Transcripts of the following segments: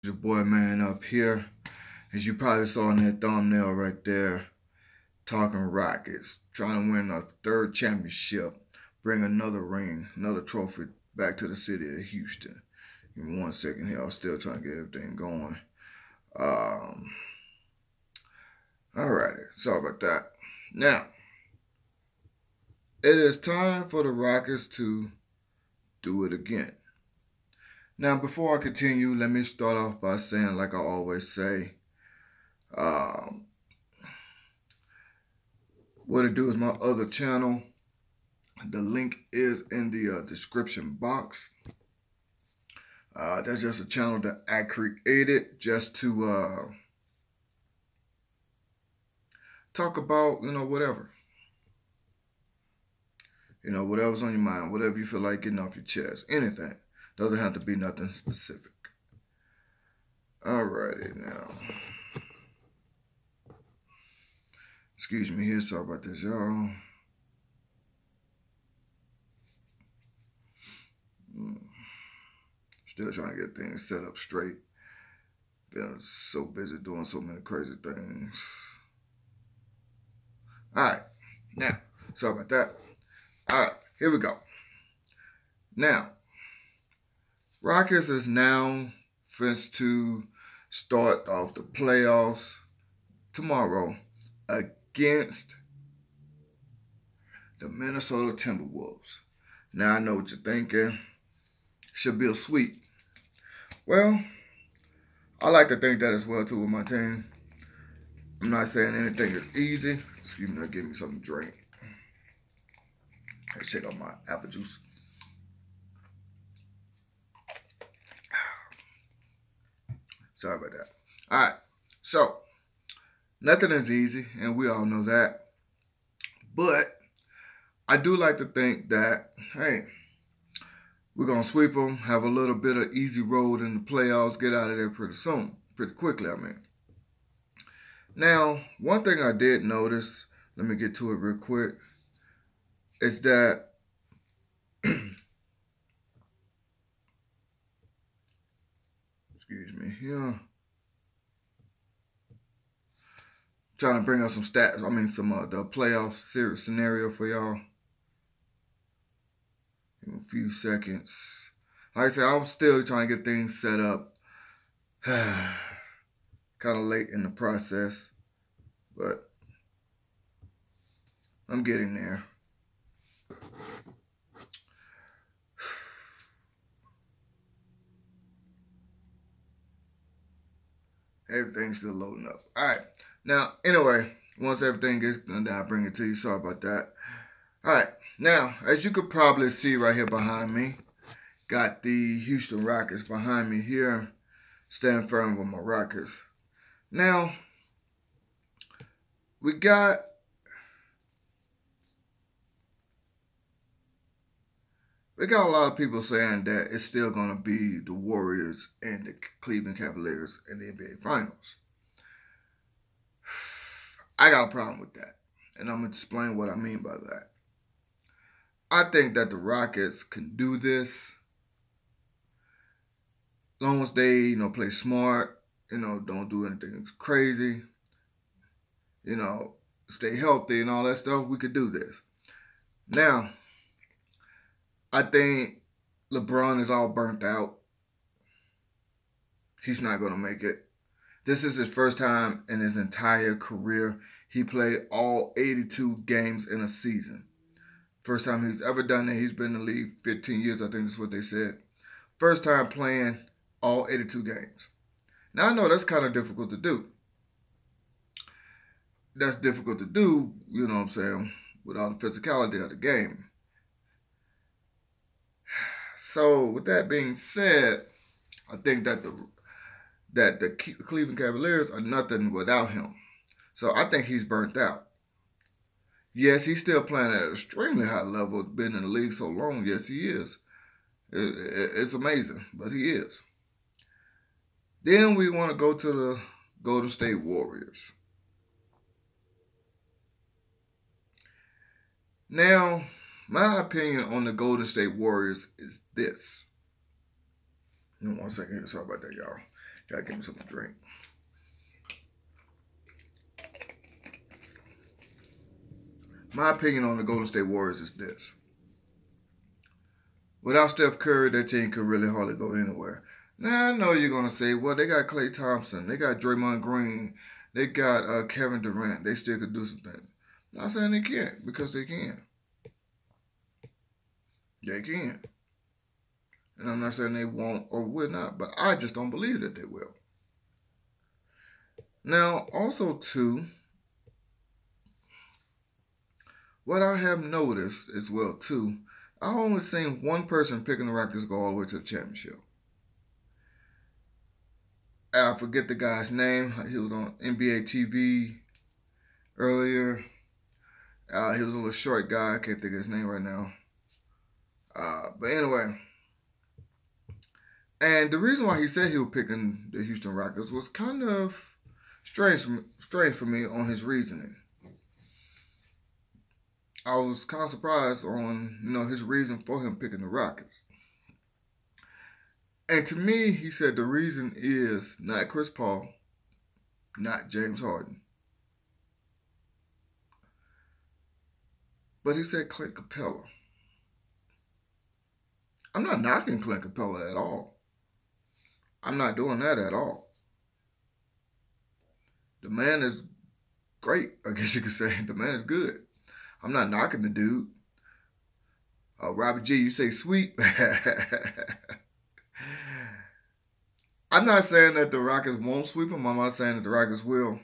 Your boy man up here, as you probably saw in that thumbnail right there, talking Rockets, trying to win a third championship, bring another ring, another trophy back to the city of Houston. Give me 1 second here, I'm still trying to get everything going. Alrighty, sorry about that. Now, it is time for the Rockets to do it again. Now, before I continue, let me start off by saying, like I always say, What It Do is my other channel. The link is in the description box. That's just a channel that I created just to talk about, whatever. Whatever's on your mind, whatever you feel like getting off your chest, anything. Doesn't have to be nothing specific. Alrighty now. Excuse me here, sorry about this, y'all. Still trying to get things set up straight. Been so busy doing so many crazy things. Alright, now, sorry about that. Alright, here we go. Now, Rockets is now finished to start off the playoffs tomorrow against the Minnesota Timberwolves. Now I know what you're thinking. Should be a sweep. Well, I like to think that as well too with my team. I'm not saying anything is easy. Excuse me, give me something to drink. Let's check out my apple juice. Sorry about that. Alright, so nothing is easy, and we all know that. But I do like to think that, hey, we're going to sweep them, have a little bit of easy road in the playoffs, get out of there pretty soon, pretty quickly, I mean. Now, one thing I did notice, let me get to it real quick, is that excuse me here. Trying to bring up some stats. I mean, some the playoff series scenario for y'all. In a few seconds. Like I said, I'm still trying to get things set up. Kind of late in the process, but I'm getting there. Everything's still loading up. All right. Now, anyway, once everything gets done, I'll bring it to you. Sorry about that. All right. Now, as you could probably see right here behind me, got the Houston Rockets behind me here. Stand firm with my Rockets. Now, we got a lot of people saying that it's still going to be the Warriors and the Cleveland Cavaliers in the NBA Finals. I got a problem with that, and I'm going to explain what I mean by that. I think that the Rockets can do this as long as they, play smart, don't do anything crazy, stay healthy and all that stuff. We could do this. Now, I think LeBron is all burnt out. He's not going to make it. This is his first time in his entire career. He played all 82 games in a season. First time he's ever done that. He's been in the league 15 years, I think that's what they said. First time playing all 82 games. Now, I know that's kind of difficult to do. That's difficult to do, you know what I'm saying, with all the physicality of the game. So, with that being said, I think that the Cleveland Cavaliers are nothing without him. So, I think he's burnt out. Yes, he's still playing at an extremely high level. Been in the league so long. Yes, he is. It's amazing, but he is. Then we want to go to the Golden State Warriors. Now, my opinion on the Golden State Warriors is this. 1 second here. Sorry about that, y'all. Gotta give me something to drink. My opinion on the Golden State Warriors is this. Without Steph Curry, that team could really hardly go anywhere. Now, I know you're going to say, well, they got Klay Thompson. They got Draymond Green. They got Kevin Durant. They still could do some things. I'm not saying they can't, because they can. They can. And I'm not saying they won't or will not, but I just don't believe that they will. Now, also, too, what I have noticed as well, too, I've only seen one person picking the Rockets go all the way to the championship. I forget the guy's name. He was on NBA TV earlier. He was a little short guy. I can't think of his name right now. But anyway. And the reason why he said he was picking the Houston Rockets was kind of strange for me on his reasoning. I was kind of surprised on, his reason for him picking the Rockets. And to me, he said the reason is not Chris Paul, not James Harden. But he said Clint Capella. I'm not knocking Clint Capella at all. I'm not doing that at all. The man is great, I guess you could say. The man is good. I'm not knocking the dude. Robert G, you say sweet. I'm not saying that the Rockets won't sweep them. I'm not saying that the Rockets will.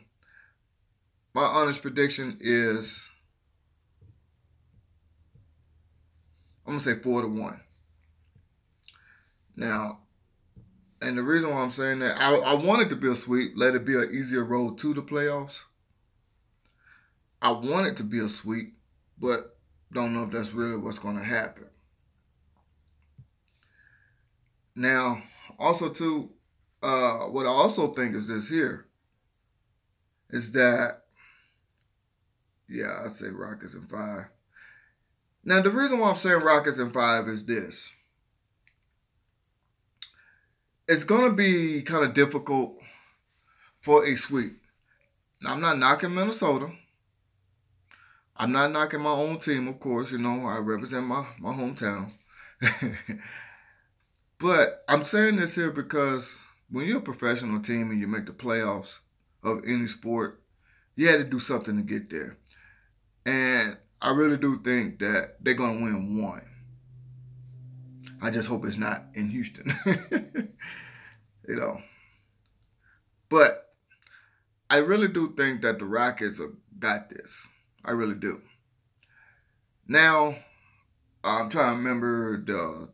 My honest prediction is, I'm going to say 4-1. Now, and the reason why I'm saying that, I want it to be a sweep. Let it be an easier road to the playoffs. I want it to be a sweep, but don't know if that's really what's going to happen. Now, also too, what I also think is this here, is that, I say Rockets in 5. Now, the reason why I'm saying Rockets in 5 is this. It's going to be kind of difficult for a sweep. Now, I'm not knocking Minnesota. I'm not knocking my own team, of course. I represent my hometown. But I'm saying this here because when you're a professional team and you make the playoffs of any sport, you had to do something to get there. And I really do think that they're going to win one. I just hope it's not in Houston. But I really do think that the Rockets have got this. I really do. Now, I'm trying to remember the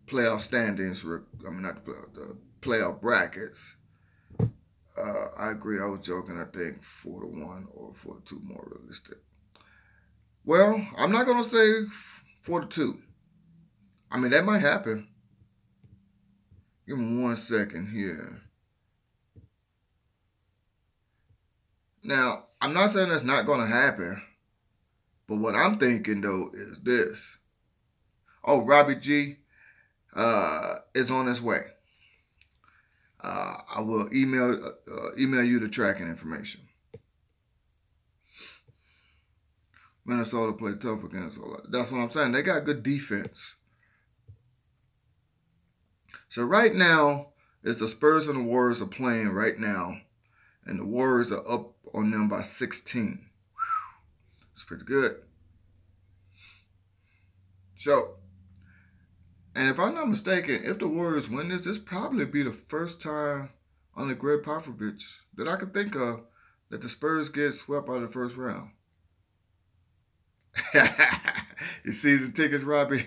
playoff standings. Not the playoff brackets. I agree. I was joking. I think 4-1 or 4-2 more realistic. Well, I'm not going to say 4-2. That might happen. Give me 1 second here. Now, I'm not saying that's not going to happen. But what I'm thinking, though, is this. Oh, Robbie G is on his way. I will email you the tracking information. Minnesota played tough against Minnesota. That's what I'm saying. They got good defense. So right now, it's the Spurs and the Warriors are playing right now. And the Warriors are up on them by 16. It's pretty good. So, and if I'm not mistaken, if the Warriors win this probably be the first time under Greg Popovich that I can think of that the Spurs get swept out of the first round. Your season tickets, Robbie?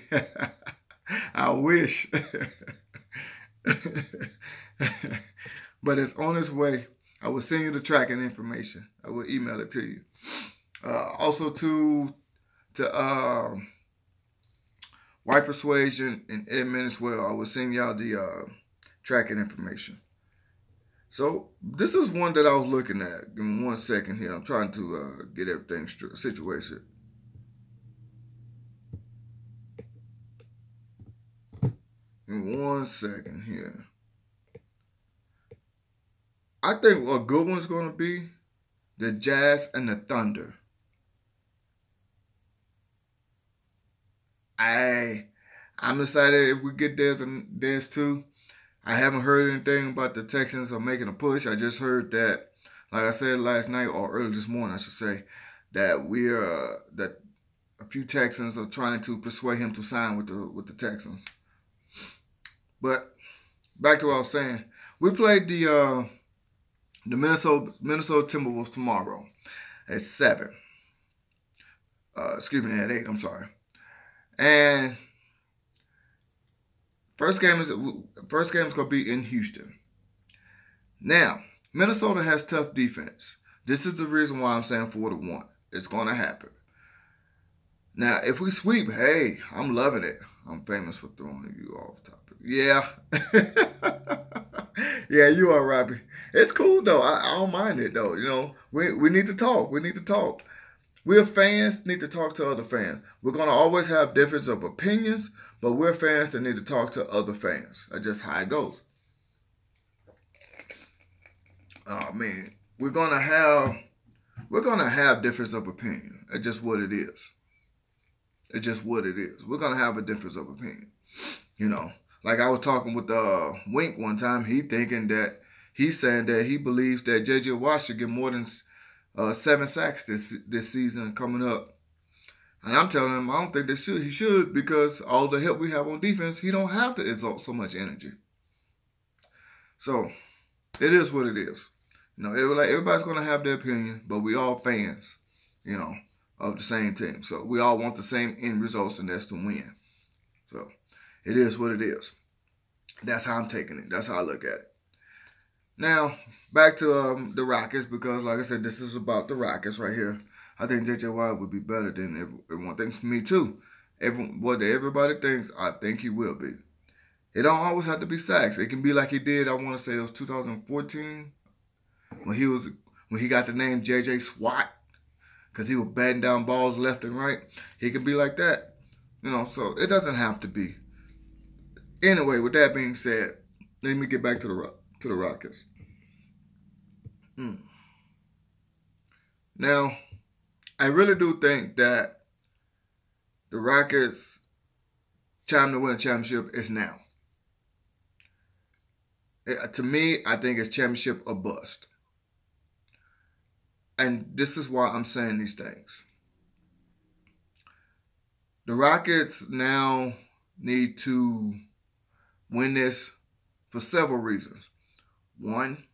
I wish. But it's on its way. I will send you the tracking information. I will email it to you. Also to White Persuasion and Edmund as well. I will send y'all the tracking information. So this is one that I was looking at. Give me 1 second here. I'm trying to get everything situated. Give me 1 second here. I think a good one's going to be the Jazz and the Thunder. I'm excited if we get theirs too. I haven't heard anything about the Texans are making a push. I just heard that, like I said last night or early this morning, I should say, that that a few Texans are trying to persuade him to sign with the Texans. But back to what I was saying, we played the Minnesota Timberwolves tomorrow at 7. Excuse me, at 8. I'm sorry. And first game is gonna be in Houston. Now, Minnesota has tough defense. This is the reason why I'm saying 4-1. It's gonna happen. Now, if we sweep, hey, I'm loving it. I'm famous for throwing you off topic. Yeah. Yeah, you are, Robbie. It's cool though. I don't mind it though. You know, we need to talk. We need to talk. We're fans, need to talk to other fans. We're going to always have difference of opinions, but we're fans that need to talk to other fans. That's just how it goes. Oh man, we're gonna have difference of opinion. It's just what it is. It's just what it is. We're gonna have a difference of opinion. You know, like I was talking with Wink one time. He's saying that he believes that J.J. Watt should get more than 7 sacks this season coming up. And I'm telling him I don't think he should because all the help we have on defense, he don't have to exalt so much energy. So it is what it is. You know, everybody's gonna have their opinion, but we all fans, you know, of the same team. So we all want the same end results, and that's to win. So it is what it is. That's how I'm taking it. That's how I look at it. Now, back to the Rockets, because like I said, this is about the Rockets right here. I think J.J. Watt would be better than everyone thinks. Me too. What everybody thinks, I think he will be. It don't always have to be sacks. It can be like he did, I want to say it was 2014, when he got the name J.J. Swat, because he was batting down balls left and right. He could be like that. You know, so it doesn't have to be. Anyway, with that being said, let me get back to the Rockets. Now, I really do think that the Rockets' time to win a championship is now. To me, I think it's championship or bust. And this is why I'm saying these things. The Rockets now need to win this for several reasons. One,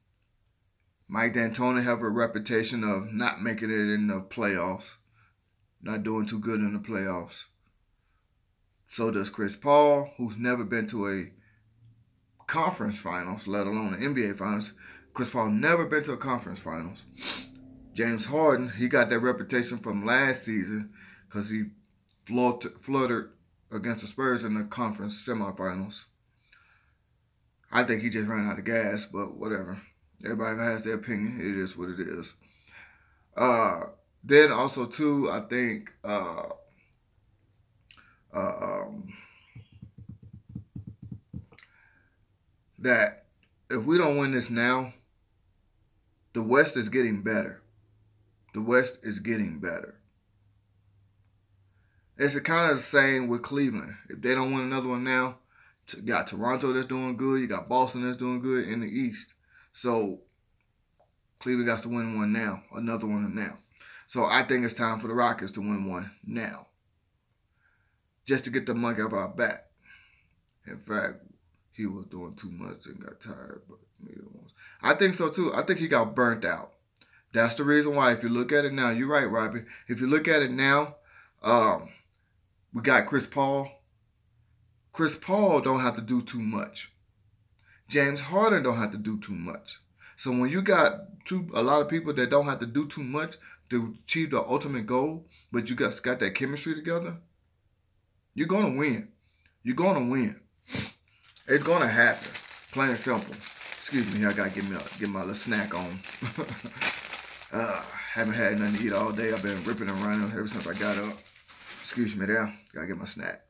Mike D'Antoni have a reputation of not making it in the playoffs, not doing too good in the playoffs. So does Chris Paul, who's never been to a conference finals, let alone an NBA finals. Chris Paul never been to a conference finals. James Harden, he got that reputation from last season because he fluttered against the Spurs in the conference semifinals. I think he just ran out of gas, but whatever. Everybody has their opinion. It is what it is. Then also too, I think that if we don't win this now, the West is getting better. The West is getting better. It's kind of the same with Cleveland. If they don't win another one now, you got Toronto that's doing good. You got Boston that's doing good in the East. So Cleveland got to win one now, another one now. So I think it's time for the Rockets to win one now, just to get the monkey off our back. In fact, he was doing too much and got tired. But I think so too. I think he got burnt out. That's the reason why. If you look at it now, you're right, Robbie. If you look at it now, we got Chris Paul. Chris Paul don't have to do too much. James Harden don't have to do too much. So when you got a lot of people that don't have to do too much to achieve the ultimate goal, but you got that chemistry together, you're gonna win. You're gonna win. It's gonna happen. Plain and simple. Excuse me, I gotta get my little snack on. Haven't had nothing to eat all day. I've been ripping and running ever since I got up. Excuse me there. Gotta get my snack.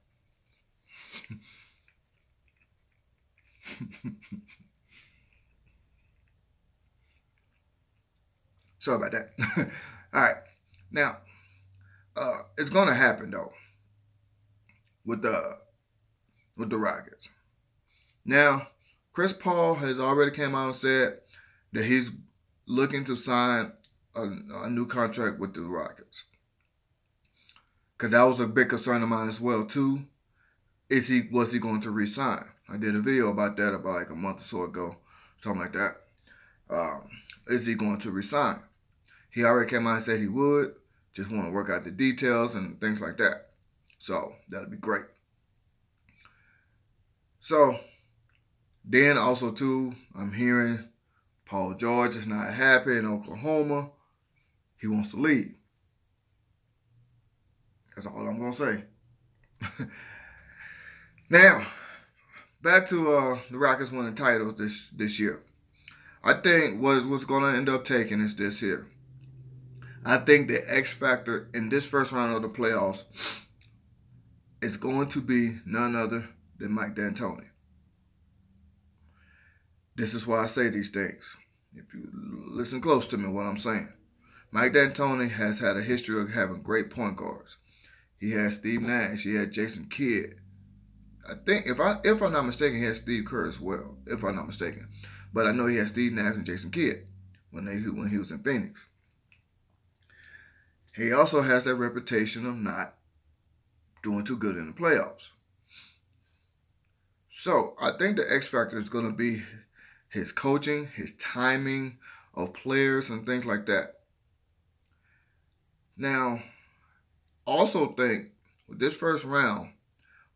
Sorry about that. All right. Now, it's going to happen, though, with the Rockets. Now, Chris Paul has already came out and said that he's looking to sign a new contract with the Rockets. Because that was a big concern of mine as well, too. Was he going to resign? I did a video about that about like a month or so ago, something like that. Is he going to resign? He already came out and said he would. Just want to work out the details and things like that. So that'd be great. So then also too, I'm hearing Paul George is not happy in Oklahoma. He wants to leave. That's all I'm gonna say. Now, back to the Rockets winning titles this year. I think what's gonna end up taking is this here. I think the X factor in this first round of the playoffs is going to be none other than Mike D'Antoni. This is why I say these things. If you listen close to me, what I'm saying. Mike D'Antoni has had a history of having great point guards. He had Steve Nash. He had Jason Kidd. I think, if I'm not mistaken, he had Steve Kerr as well, if I'm not mistaken. But I know he had Steve Nash and Jason Kidd when he was in Phoenix. He also has that reputation of not doing too good in the playoffs. So I think the X factor is going to be his coaching, his timing of players and things like that. Now, also think with this first round,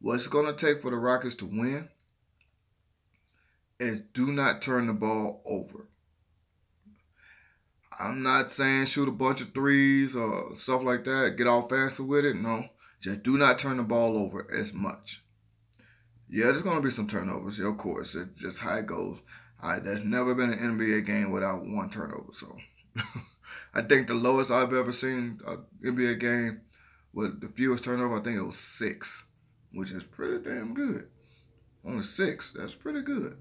what it's going to take for the Rockets to win is do not turn the ball over. I'm not saying shoot a bunch of threes or stuff like that, get all fancy with it. No, just do not turn the ball over as much. Yeah, there's going to be some turnovers, of course. It's just how it goes. There's never been an NBA game without one turnover. So I think the lowest I've ever seen an NBA game with the fewest turnover, I think it was 6, which is pretty damn good. Only 6, that's pretty good.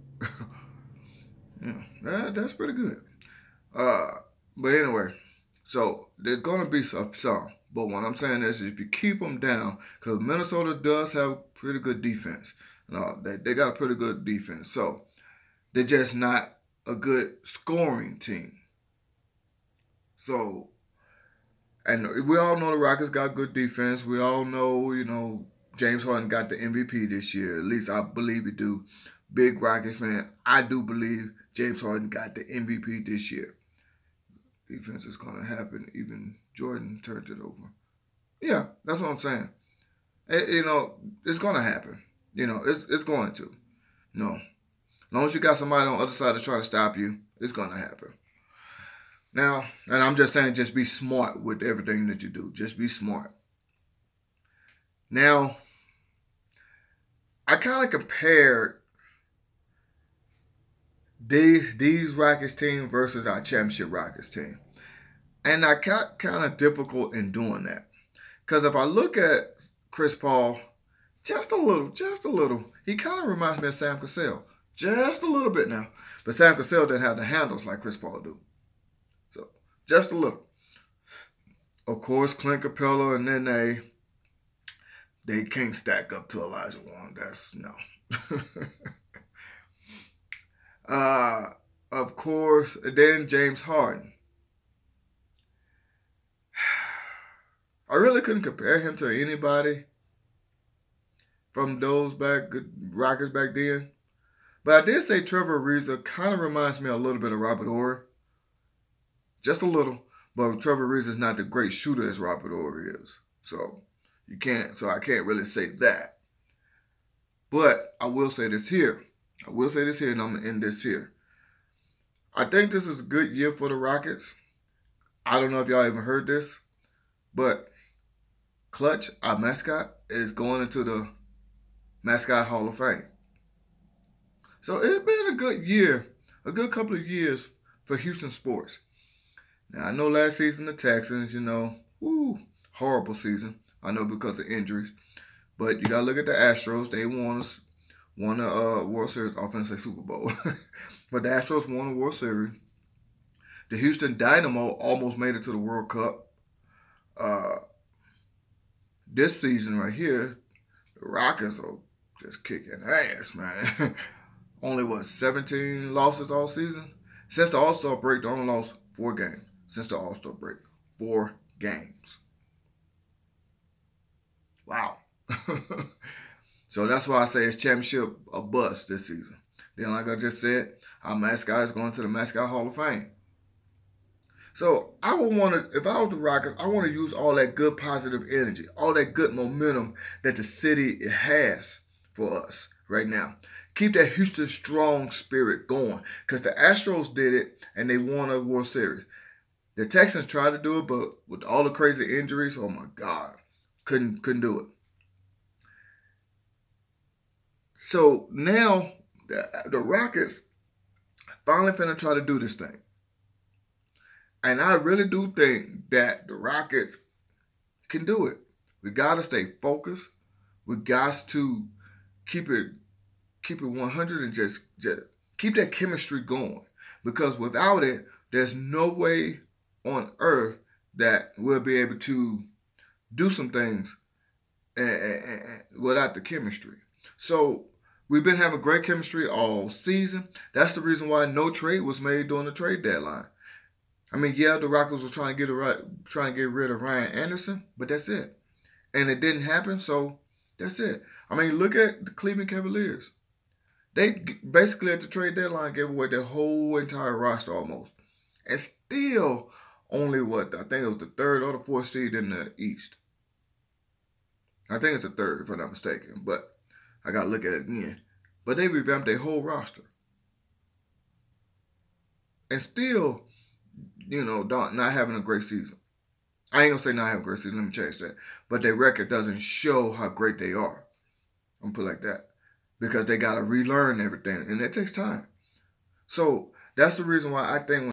Yeah, that's pretty good. But anyway, so there's going to be some. But what I'm saying is if you keep them down, because Minnesota does have pretty good defense. They got a pretty good defense. So they're just not a good scoring team. So, and we all know the Rockets got good defense. We all know, James Harden got the MVP this year. At least I believe he do. Big Rockets fan. I do believe James Harden got the MVP this year. Defense is going to happen. Even Jordan turned it over. Yeah, that's what I'm saying. It's going to happen. It's going to. As long as you got somebody on the other side that's trying to stop you, it's going to happen. Now, and I'm just saying, just be smart with everything that you do. Just be smart. Now, I kind of compared these Rockets team versus our championship Rockets team. And I got kind of difficult in doing that. Because if I look at Chris Paul, just a little, he kind of reminds me of Sam Cassell. Just a little bit now. But Sam Cassell didn't have the handles like Chris Paul do. So, just a little. Of course, Clint Capella and then they can't stack up to Elijah Wan. That's no. Of course, then James Harden. I really couldn't compare him to anybody from those Rockets back then. But I did say Trevor Ariza kind of reminds me a little bit of Robert Horry. Just a little. But Trevor Ariza is not the great shooter as Robert Horry is. So I can't really say that. But I will say this here. And I'm going to end this here. I think this is a good year for the Rockets. I don't know if y'all even heard this, but Clutch, our mascot, is going into the Mascot Hall of Fame. So it's been a good year, a good couple of years for Houston sports. Now, I know last season the Texans, horrible season. I know because of injuries. But you got to look at the Astros. They won the World Series, offense like Super Bowl. But the Astros won the World Series. The Houston Dynamo almost made it to the World Cup. This season right here, the Rockets are just kicking ass, man. Only, 17 losses all season? Since the All-Star break, they only lost 4 games. Since the All-Star break. 4 games. Wow. So that's why I say it's championship a bust this season. Then, like I just said, our mascot is going to the Mascot Hall of Fame. So I would want to, if I was the Rockets, I want to use all that good positive energy, all that good momentum that the city has for us right now. Keep that Houston strong spirit going, because the Astros did it and they won a World Series. The Texans tried to do it, but with all the crazy injuries, oh my God, couldn't do it. So now the Rockets finally finna try to do this thing. And I really do think that the Rockets can do it. We gotta stay focused. We got to keep it 100 and just keep that chemistry going. Because without it, there's no way on earth that we'll be able to do some things without the chemistry. So we've been having great chemistry all season. That's the reason why no trade was made during the trade deadline. I mean, yeah, the Rockets were trying to get rid of Ryan Anderson, but that's it. And it didn't happen, so that's it. I mean, look at the Cleveland Cavaliers. They basically at the trade deadline gave away their whole entire roster almost. And still only I think it was the 3rd or the 4th seed in the East. I think it's the 3rd if I'm not mistaken, but I got to look at it again. But they revamped their whole roster. And still, not having a great season. I ain't going to say not having a great season. Let me change that. But their record doesn't show how great they are. I'm going to put it like that. Because they got to relearn everything. And it takes time. So that's the reason why I think